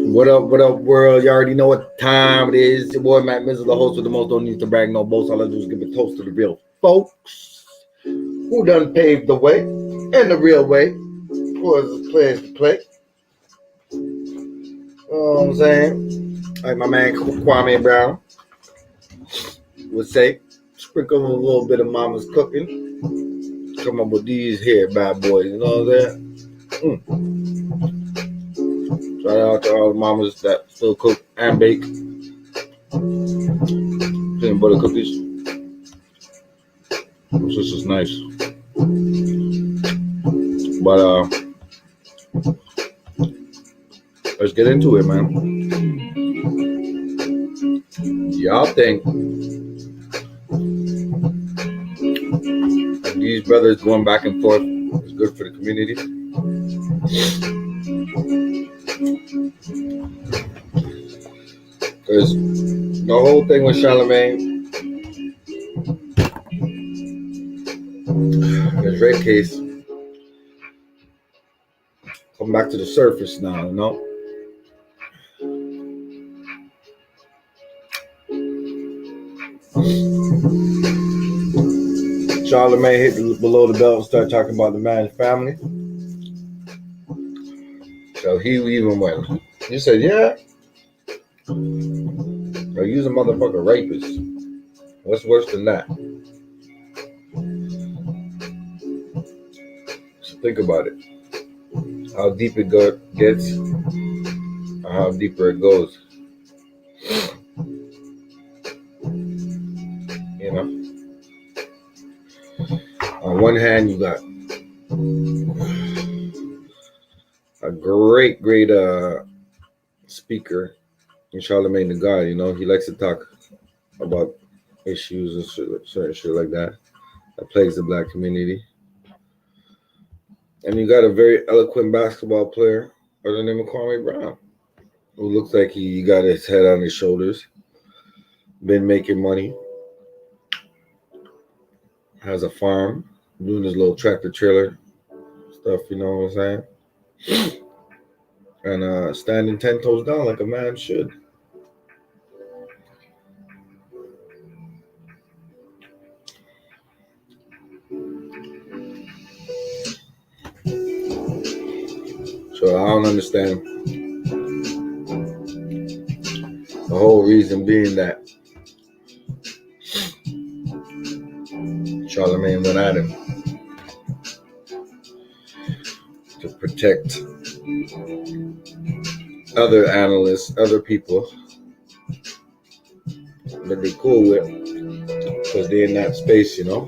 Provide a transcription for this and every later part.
What up, world? You already know what time it is. Your boy Matt Mizzle, the host with the most. Don't need to brag, no boast. All I do is give a toast to the real folks who done paved the way and the real way for us players to play. You know what I'm saying? Like my man Kwame Brown would say, sprinkle a little bit of mama's cooking. Come up with these here bad boys. You know what I'm saying? Shout out to all the mamas that still cook and bake peanut butter cookies. This is nice. But let's get into it, man. Y'all think that these brothers going back and forth is good for the community? Because the whole thing with CHarlemagne, his rape case, come back to the surface now, you know? CHarlemagne hit below the belt and started talking about the man's family. So he even went. He said, yeah. Use a motherfucker rapist. What's worse than that? So think about it. How deep it gets, or how deeper it goes. You know? On one hand, you got a great speaker in CHarlemagne the God. You know, he likes to talk about issues and certain shit like that plagues the black community. And you got a very eloquent basketball player by the name of Kwame Brown, who looks like he got his head on his shoulders, been making money, has a farm, doing his little tractor trailer stuff, you know what I'm saying? And standing 10 toes down like a man should. So I don't understand the whole reason being that CHarlemagne went at him to protect other analysts, other people that they cool with because they're in that space, you know.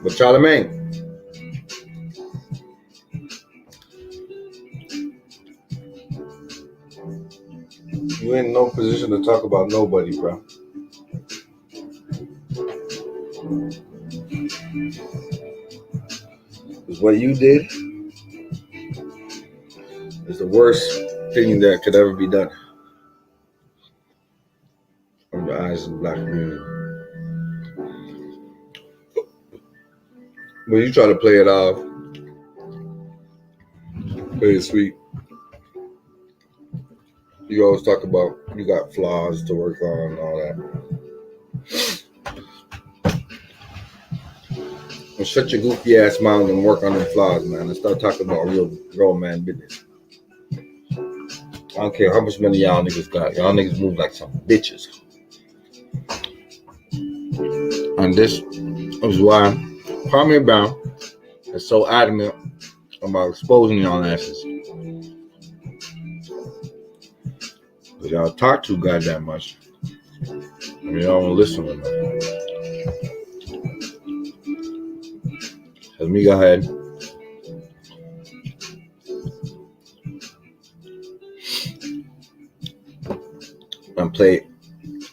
But CHarlemagne, you ain't in no position to talk about nobody, bro. Because what you did is the worst thing that could ever be done from the eyes of the black community. When you try to play it off, play it sweet, you always talk about you got flaws to work on and all that. Well, shut your goofy ass mouth and work on them flaws, man, and start talking about real grown man business. I don't care how much money y'all niggas got. Y'all niggas move like some bitches. And this is why Kwame Brown is so adamant about exposing y'all asses. Because y'all talk too goddamn much. I mean, y'all won't listen to me. Let me go ahead. And play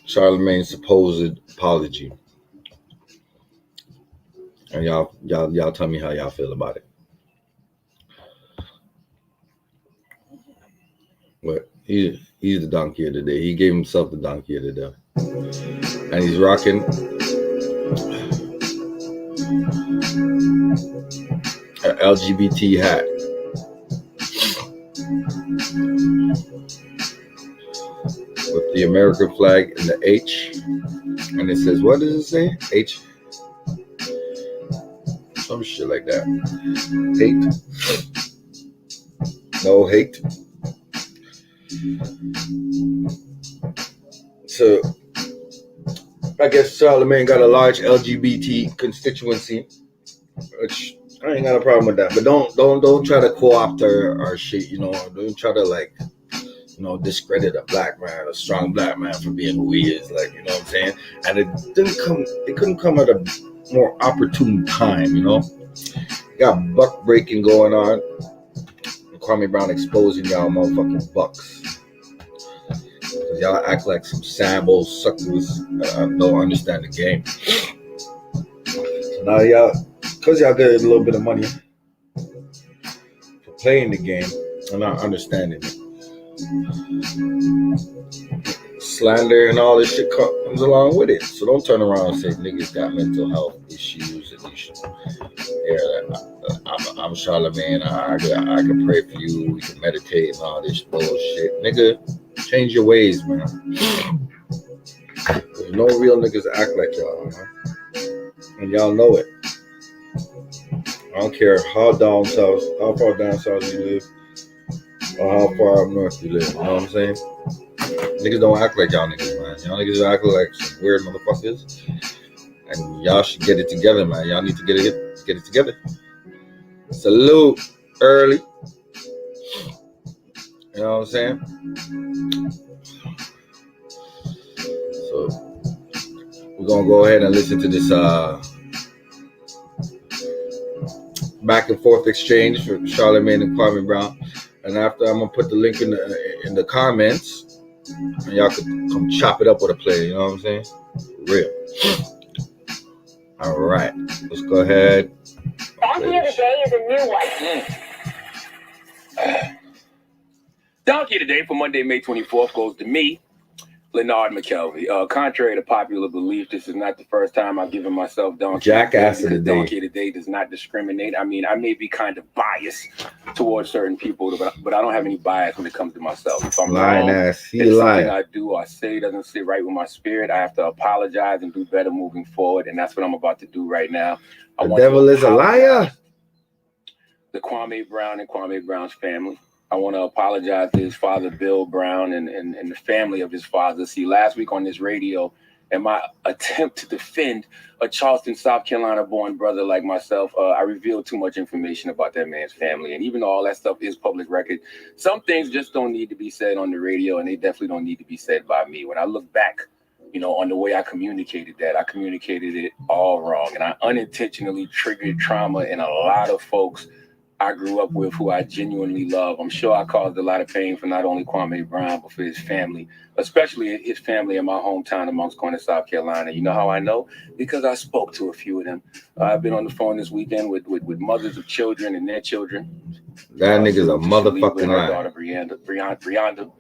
CHarlemagne's supposed apology. And y'all tell me how y'all feel about it. But he's the donkey of the day. He gave himself the donkey of the day. And he's rocking an LGBT hat. with the American flag and the H, and it says, what does it say? H, some shit like that. Hate, no hate. So I guess Charlemagne got a large LGBT constituency, which I ain't got a problem with that. But don't try to co-opt our shit. Don't try to discredit a black man, a strong black man, for being who he is. Like, you know what I'm saying? And it couldn't come at a more opportune time. You got buck breaking going on. And Kwame Brown exposing y'all motherfucking bucks. Y'all act like some sambo suckers that don't understand the game. So now y'all, because y'all get a little bit of money for playing the game and not understanding it. Slander and all this shit comes along with it. So don't turn around and say niggas got mental health issues and issues. I'm Charlemagne. I can pray for you. We can meditate and all this bullshit. Nigga, change your ways, man. There's no real niggas act like y'all, man. And y'all know it. I don't care how far down south you live, or how far up north you live. You know what I'm saying? Niggas don't act like y'all niggas, man. Y'all niggas act like some weird motherfuckers. And y'all should get it together, man. Y'all need to get it together. Salute early. You know what I'm saying? So we're gonna go ahead and listen to this back and forth exchange for Charlemagne and Kwame Brown. And after, I'm gonna put the link in the comments, and y'all can come chop it up with a player. You know what I'm saying? Real. All right, let's go ahead. Donkey of the day is a new one. Donkey of the day for Monday, May 24th goes to me, Leonard McKelvey. Contrary to popular belief, this is not the first time I've given myself Donkey Jackass of the day. Donkey of the day does not discriminate. I mean, I may be kind of biased towards certain people, but I don't have any bias when it comes to myself. If I'm lying wrong, ass, if something I do or say doesn't sit right with my spirit, I have to apologize and do better moving forward, and that's what I'm about to do right now. The devil is a liar. The Kwame Brown and Kwame Brown's family. I want to apologize to his father, Bill Brown, and the family of his father. See, last week on this radio, in my attempt to defend a Charleston, South Carolina born brother like myself, I revealed too much information about that man's family. And even though all that stuff is public record, some things just don't need to be said on the radio, and they definitely don't need to be said by me. When I look back, on the way I communicated it all wrong. And I unintentionally triggered trauma in a lot of folks I grew up with, who I genuinely love. I'm sure I caused a lot of pain for not only Kwame Brown, but for his family, especially his family in my hometown of Moncks Corner, South Carolina. You know how I know? Because I spoke to a few of them. I've been on the phone this weekend with mothers of children and their children. That nigga's a motherfucking liar. Daughter Brianda.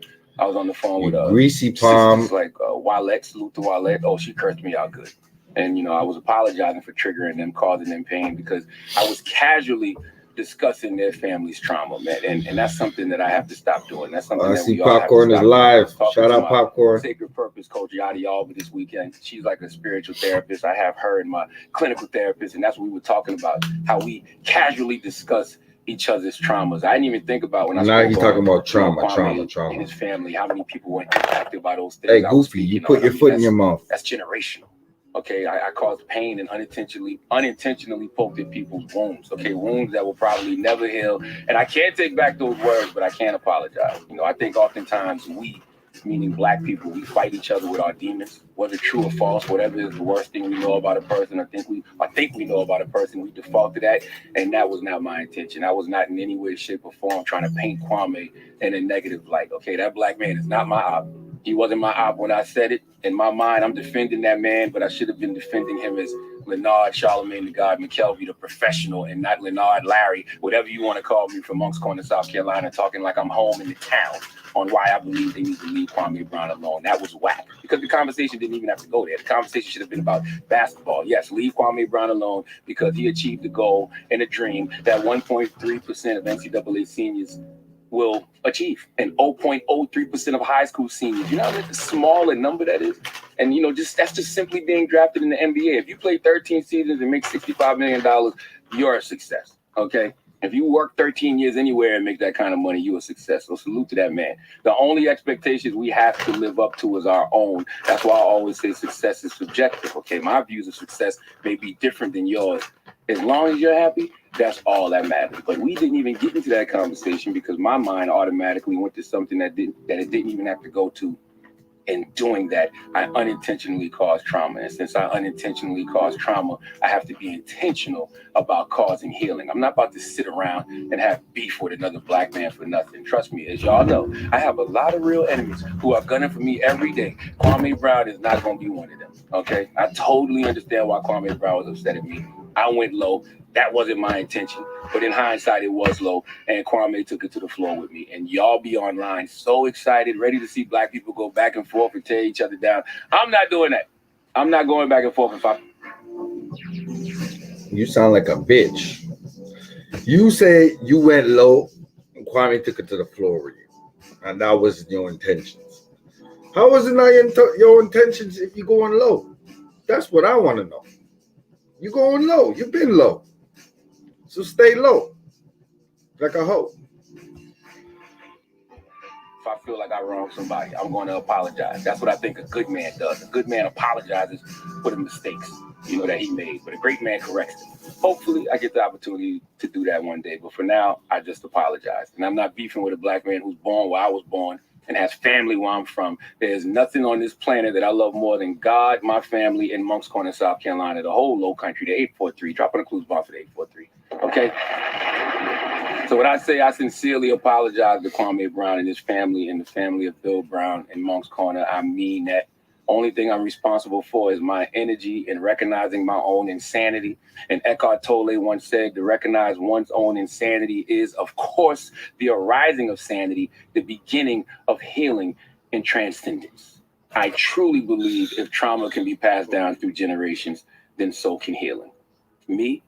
I was on the phone with greasy palm, like Wallet, salute to Wallet. Oh, she cursed me out good. And I was apologizing for triggering them, causing them pain, because I was casually discussing their family's trauma, man, and that's something that I have to stop doing. That's something that we all Popcorn have to is live. Shout out Popcorn. Sacred Purpose coach Yadi Alba this weekend. She's like a spiritual therapist. I have her and my clinical therapist, and that's what we were talking about, how we casually discuss each other's traumas. I didn't even think about when I now he's talking about trauma and his family, how many people were impacted by those things. Hey, Goofy, you put your foot in your mouth. That's generational. Okay, I caused pain and unintentionally poked at people's wounds. Okay, wounds that will probably never heal. And I can't take back those words, but I can't apologize. I think oftentimes we, meaning black people, we fight each other with our demons, whether true or false, whatever is the worst thing we know about a person. I think we know about a person. We default to that, and that was not my intention. I was not in any way, shape, or form trying to paint Kwame in a negative light. Okay, that black man is not my op. He wasn't my op when I said it. In my mind, I'm defending that man, but I should have been defending him as Leonard Charlemagne the God McKelvey, the professional, and not Leonard Larry, whatever you want to call me, from Moncks Corner, South Carolina, talking like I'm home in the town on why I believe they need to leave Kwame Brown alone. That was whack, because the conversation didn't even have to go there. The conversation should have been about basketball. Yes, leave Kwame Brown alone because he achieved the goal and a dream that 1.3% of NCAA seniors will achieve. And 0.03% of high school seniors. You know how small a number that is? And that's just simply being drafted in the NBA. If you play 13 seasons and make $65 million, you're a success. Okay. If you work 13 years anywhere and make that kind of money, you're a success. So salute to that man. The only expectations we have to live up to is our own. That's why I always say success is subjective. Okay. My views of success may be different than yours. As long as you're happy, that's all that matters. But we didn't even get into that conversation because my mind automatically went to something that it didn't even have to go to. In doing that, I unintentionally caused trauma. And since I unintentionally caused trauma, I have to be intentional about causing healing. I'm not about to sit around and have beef with another black man for nothing. Trust me, as y'all know, I have a lot of real enemies who are gunning for me every day. Kwame Brown is not going to be one of them, okay? I totally understand why Kwame Brown was upset at me. I went low. That wasn't my intention. But in hindsight, it was low. And Kwame took it to the floor with me. And y'all be online so excited, ready to see black people go back and forth and tear each other down. I'm not doing that. I'm not going back and forth. You sound like a bitch. You say you went low and Kwame took it to the floor with you. And that wasn't your intentions. How was it not your intentions if you're going low? That's what I want to know. You going low. You've been low. So stay low. Like a hoe. If I feel like I wronged somebody, I'm going to apologize. That's what I think a good man does. A good man apologizes for the mistakes, that he made. But a great man corrects them. Hopefully, I get the opportunity to do that one day. But for now, I just apologize. And I'm not beefing with a black man who's born where I was born and has family where I'm from. There's nothing on this planet that I love more than God, my family, and Moncks Corner, South Carolina, the whole low country, the 843. Dropping a clues bomb for the 843. Okay? So when I say I sincerely apologize to Kwame Brown and his family and the family of Bill Brown and Moncks Corner, I mean that. Only thing I'm responsible for is my energy in recognizing my own insanity. And Eckhart Tolle once said to recognize one's own insanity is, of course, the arising of sanity, the beginning of healing and transcendence. I truly believe if trauma can be passed down through generations, then so can healing. Me,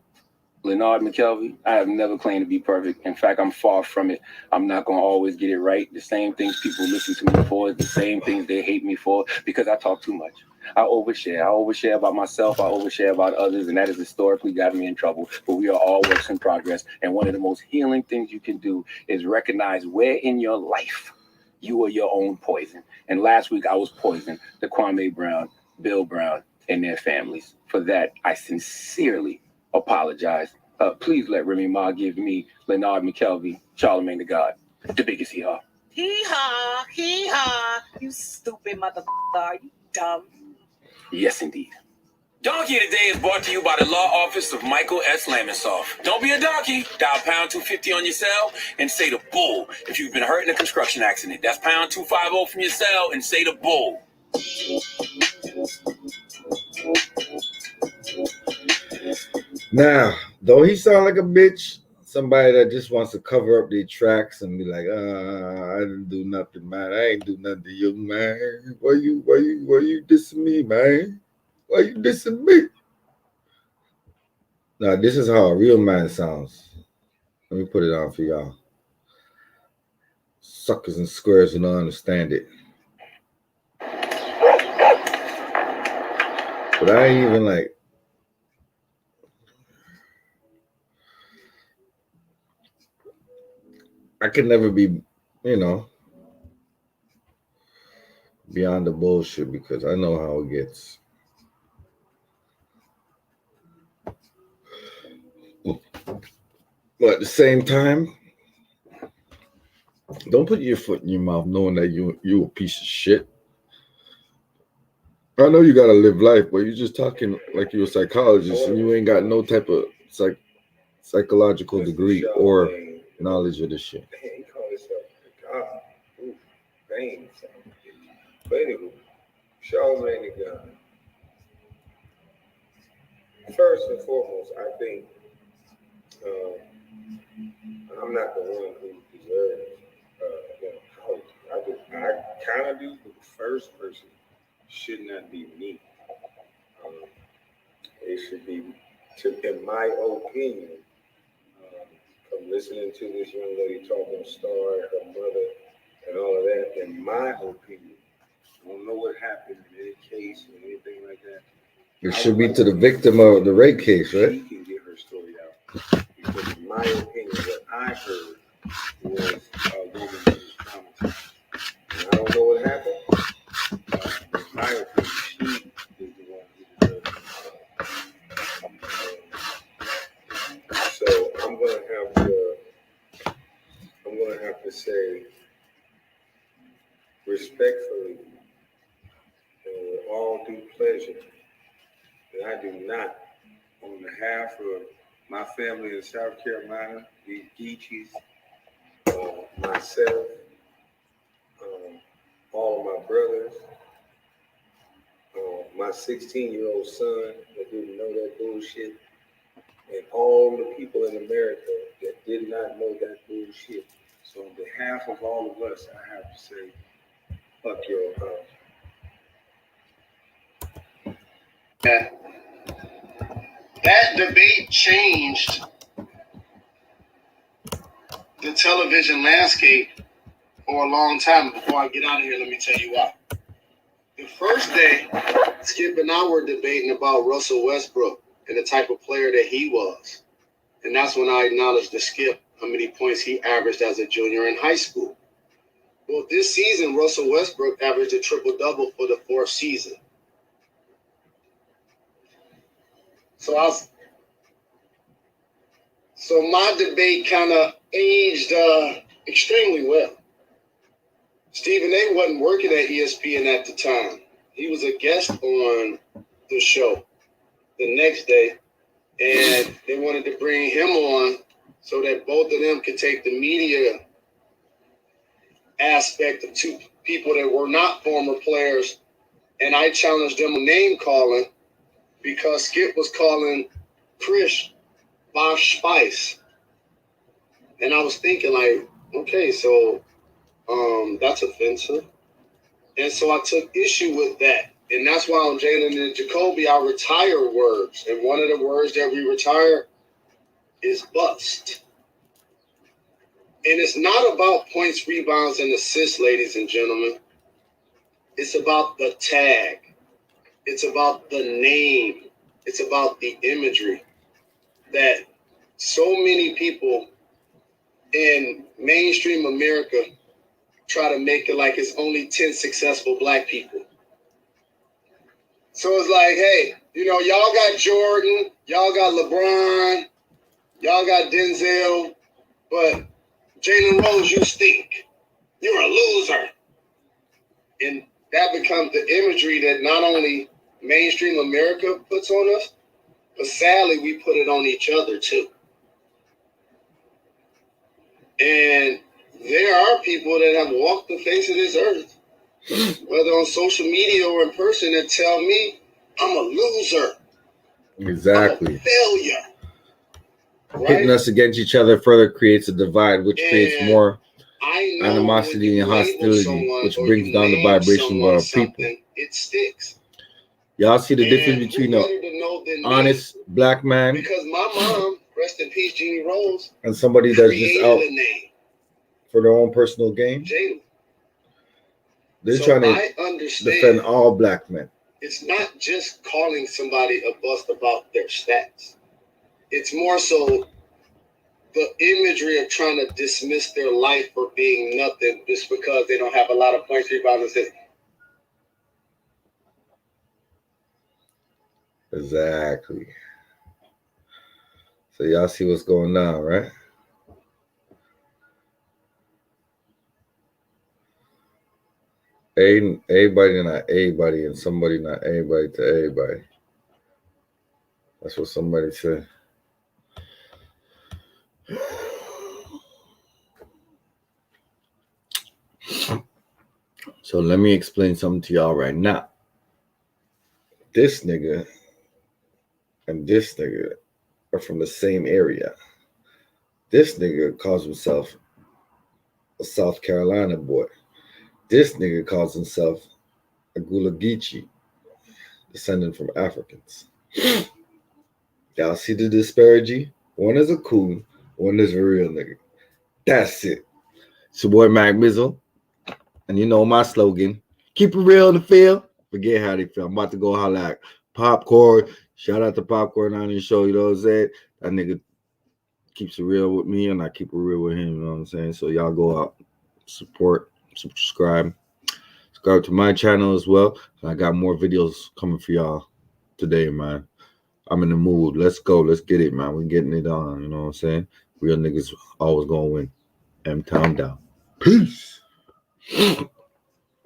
Leonard McKelvey, I have never claimed to be perfect. In fact, I'm far from it. I'm not going to always get it right. The same things people listen to me for is the same things they hate me for because I talk too much. I overshare. I overshare about myself. I overshare about others, and that has historically gotten me in trouble. But we are all works in progress. And one of the most healing things you can do is recognize where in your life you are your own poison. And last week I was poisoned to Kwame Brown, Bill Brown, and their families. For that, I sincerely apologize. Please let Remy Ma give me Leonard McKelvey, Charlemagne the God, the biggest hee-haw. Hee-haw, hee-haw. You stupid motherfucker. You dumb. Yes, indeed. Donkey of the Day is brought to you by the law office of Michael S. Lamonsoff. Don't be a donkey. Dial pound 250 on your cell and say the bull if you've been hurt in a construction accident. That's pound 250 from your cell and say the bull. Now, though he sound like a bitch, somebody that just wants to cover up their tracks and be like, I didn't do nothing, man. I ain't do nothing to you, man. Why you dissing me, man? Why you dissing me? Now, this is how a real man sounds. Let me put it on for y'all. Suckers and squares who don't understand it. But I ain't even like, I could never be, beyond the bullshit because I know how it gets. But at the same time, don't put your foot in your mouth knowing that you a piece of shit. I know you gotta live life, but you're just talking like you're a psychologist and you ain't got no type of psychological degree or knowledge of this shit. He called himself God. Ooh, thanks. But anyway, Charlemagne the God. First and foremost, I think I'm not the one who deserves apology. I kind of do, but the first person should not be me. It should be, in my opinion, from listening listening to this young lady talking Star and her mother and all of that, in my opinion, I don't know what happened in any case or anything like that. It should be to the victim of the rape case, right? She can get her story out. Because in my opinion, what I heard was a woman who was traumatized. And I don't know what happened. In my opinion, she is the one who deserves it. So I'm gonna have to say respectfully and with all due pleasure that I do not, on behalf of my family in South Carolina, the Geechies, myself, all of my brothers, my 16-year-old son that didn't know that bullshit, and all the people in America that did not know that bullshit. So on behalf of all of us, I have to say, fuck your That debate changed the television landscape for a long time. Before I get out of here, let me tell you why. The first day, Skip and I were debating about Russell Westbrook and the type of player that he was. And that's when I acknowledged to Skip how many points he averaged as a junior in high school. Well, this season, Russell Westbrook averaged a triple-double for the 4th season. So my debate kind of aged extremely well. Stephen A. wasn't working at ESPN at the time. He was a guest on the show the next day, and they wanted to bring him on so that both of them could take the media aspect of two people that were not former players, and I challenged them on name calling because Skip was calling Chris Bosh Spice. And I was thinking, like, okay, so that's offensive. And so I took issue with that. And that's why on Jalen and Jacoby, I retire words. And one of the words that we retire is bust. And it's not about points, rebounds, and assists, ladies and gentlemen. It's about the tag. It's about the name. It's about the imagery that so many people in mainstream America try to make it like it's only 10 successful black people. So it's like, hey, y'all got Jordan, y'all got LeBron, y'all got Denzel, but Jalen Rose, you stink. You're a loser. And that becomes the imagery that not only mainstream America puts on us, but sadly, we put it on each other too. And there are people that have walked the face of this earth, whether on social media or in person, that tell me I'm a loser. Exactly. I'm a failure. Hitting Right? us against each other further creates a divide, which creates more animosity and hostility, which brings down the vibration of our people. It sticks. Y'all see the difference between an honest black man because my mom, rest in peace, Jeannie Rose, and somebody that's just out for their own personal gain? Jalen. They're trying to defend all black men. It's not just calling somebody a bust about their stats. It's more so the imagery of trying to dismiss their life for being nothing just because they don't have a lot of points, rebounds, and assists. Exactly. So y'all see what's going on, right? Everybody not everybody, and somebody not everybody to everybody. That's what somebody said. So let me explain something to y'all right now. This nigga and this nigga are from the same area. This nigga calls himself a South Carolina boy. This nigga calls himself a Gulagichi, descendant from Africans. Y'all see the disparity? One is a coon, One is a real nigga. That's it. It's your boy Mac Mizzle. And you know my slogan. Keep it real in the field. Forget how they feel. I'm about to go holla at Popcorn. Shout out to Popcorn on the show. You know what I'm saying? That nigga keeps it real with me and I keep it real with him. You know what I'm saying? So y'all go out, support, subscribe. Subscribe to my channel as well. I got more videos coming for y'all today, man. I'm in the mood. Let's go. Let's get it, man. We're getting it on. You know what I'm saying? Real niggas always gonna win. M-Town down. Peace.